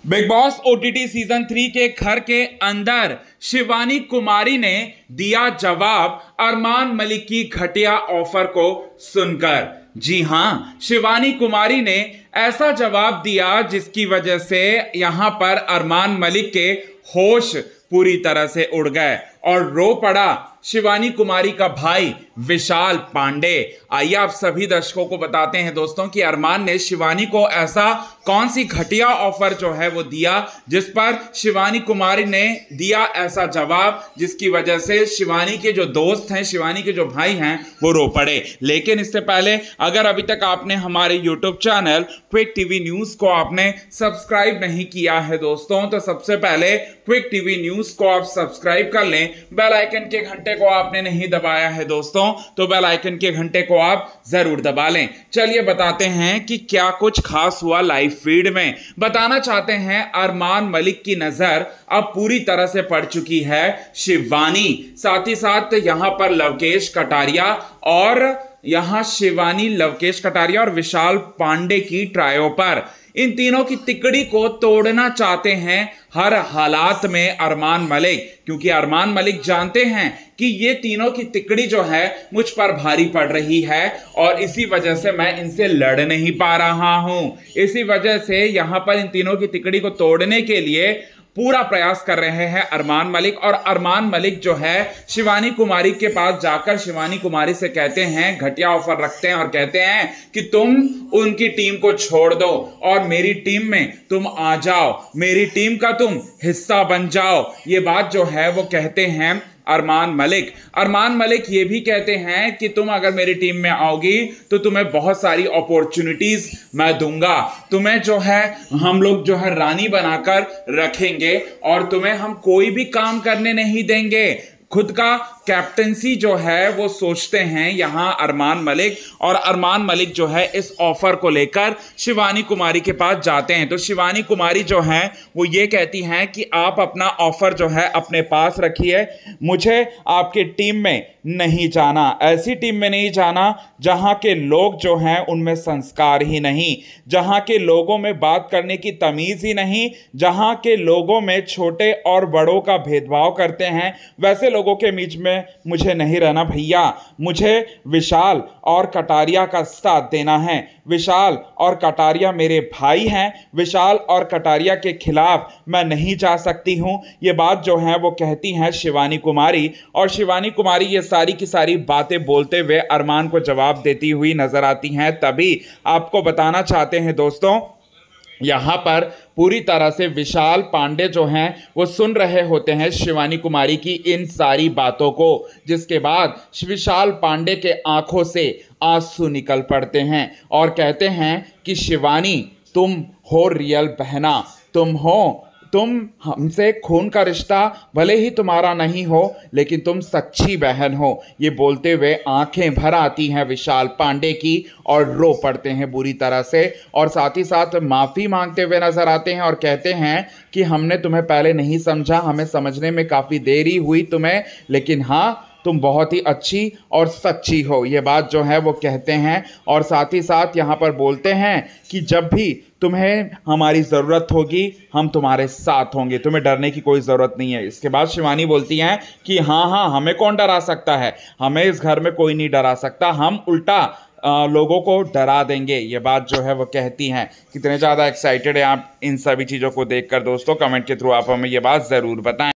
Big boss OTT season 3 के घर के अंदर शिवानी कुमारी ने दिया जवाब अरमान मलिक की घटिया ऑफर को सुनकर। जी हां, शिवानी कुमारी ने ऐसा जवाब दिया जिसकी वजह से यहां पर अरमान मलिक के होश पूरी तरह से उड़ गए और रो पड़ा शिवानी कुमारी का भाई विशाल पांडे। आइए आप सभी दर्शकों को बताते हैं दोस्तों कि अरमान ने शिवानी को ऐसा कौन सी घटिया ऑफर जो है वो दिया जिस पर शिवानी कुमारी ने दिया ऐसा जवाब जिसकी वजह से शिवानी के जो दोस्त हैं, शिवानी के जो भाई हैं, वो रो पड़े। लेकिन इससे पहले अगर अभी तक आपने हमारे YouTube channel quick TV news को आपने सब्सक्राइब नहीं किया है दोस्तों, तो सबसे पहले क्विक टीवी न्यूज को आप सब्सक्राइब कर लें। बेल आइकन के घंटे को आपने नहीं दबाया है दोस्तों, तो बेल आइकन के घंटे को आप जरूर दबा लें। चलिए बताते हैं कि क्या कुछ खास हुआ लाइव फीड में। बताना चाहते हैं अरमान मलिक की नजर अब पूरी तरह से पड़ चुकी है शिवानी, साथ ही साथ यहां पर लवकेश कटारिया और यहां शिवानी, लवकेश कटारिया और विशाल पांडे की ट्रायो पर। इन तीनों की तिकड़ी को तोड़ना चाहते हैं हर हालात में अरमान मलिक, क्योंकि अरमान मलिक जानते हैं कि ये तीनों की तिकड़ी जो है मुझ पर भारी पड़ रही है और इसी वजह से मैं इनसे लड़ नहीं पा रहा हूं। इसी वजह से यहां पर इन तीनों की तिकड़ी को तोड़ने के लिए पूरा प्रयास कर रहे हैं अरमान मलिक। और अरमान मलिक जो है शिवानी कुमारी के पास जाकर शिवानी कुमारी से कहते हैं, घटिया ऑफर रखते हैं और कहते हैं कि तुम उनकी टीम को छोड़ दो और मेरी टीम में तुम आ जाओ, मेरी टीम का तुम हिस्सा बन जाओ। ये बात जो है वो कहते हैं अरमान मलिक। अरमान मलिक ये भी कहते हैं कि तुम अगर मेरी टीम में आओगी तो तुम्हें बहुत सारी अपॉर्चुनिटीज मैं दूंगा, तुम्हें जो है हम लोग जो है रानी बनाकर रखेंगे और तुम्हें हम कोई भी काम करने नहीं देंगे। खुद का कैप्टनसी जो है वो सोचते हैं यहां अरमान मलिक, और अरमान मलिक जो है इस ऑफर को लेकर शिवानी कुमारी के पास जाते हैं। तो शिवानी कुमारी जो है वो ये कहती हैं कि आप अपना ऑफर जो है अपने पास रखिए, मुझे आपकी टीम में नहीं जाना, ऐसी टीम में नहीं जाना जहां के लोग जो हैं उनमें संस्कार ही नहीं, जहां के लोगों में बात करने की तमीज ही नहीं, जहां के लोगों में छोटे और बड़ों का भेदभाव करते हैं, वैसे लोगों के बीच में मुझे नहीं रहना भैया। मुझे विशाल और कटारिया का साथ देना है। विशाल और कटारिया मेरे भाई हैं, विशाल और कटारिया के खिलाफ मैं नहीं जा सकती हूं। ये बात जो है वो कहती हैं शिवानी कुमारी, और शिवानी कुमारी ये सारी की सारी बातें बोलते हुए अरमान को जवाब देती हुई नजर आती हैं। तभी आपको बताना चाहते हैं दोस्तों, यहाँ पर पूरी तरह से विशाल पांडे जो हैं वो सुन रहे होते हैं शिवानी कुमारी की इन सारी बातों को, जिसके बाद विशाल पांडे के आंखों से आंसू निकल पड़ते हैं और कहते हैं कि शिवानी तुम हो रियल बहना, तुम हमसे खून का रिश्ता भले ही तुम्हारा नहीं हो लेकिन तुम सच्ची बहन हो। ये बोलते हुए आंखें भर आती हैं विशाल पांडे की और रो पड़ते हैं बुरी तरह से, और साथ ही साथ माफ़ी मांगते हुए नजर आते हैं और कहते हैं कि हमने तुम्हें पहले नहीं समझा, हमें समझने में काफ़ी देरी हुई तुम्हें, लेकिन हाँ तुम बहुत ही अच्छी और सच्ची हो। ये बात जो है वो कहते हैं और साथ ही साथ यहाँ पर बोलते हैं कि जब भी तुम्हें हमारी ज़रूरत होगी हम तुम्हारे साथ होंगे, तुम्हें डरने की कोई ज़रूरत नहीं है। इसके बाद शिवानी बोलती हैं कि हाँ हमें कौन डरा सकता है, हमें इस घर में कोई नहीं डरा सकता, हम उल्टा लोगों को डरा देंगे। ये बात जो है वो कहती हैं। कितने ज़्यादा एक्साइटेड हैं आप इन सभी चीज़ों को देखकर दोस्तों, कमेंट के थ्रू आप हमें ये बात ज़रूर बताएं।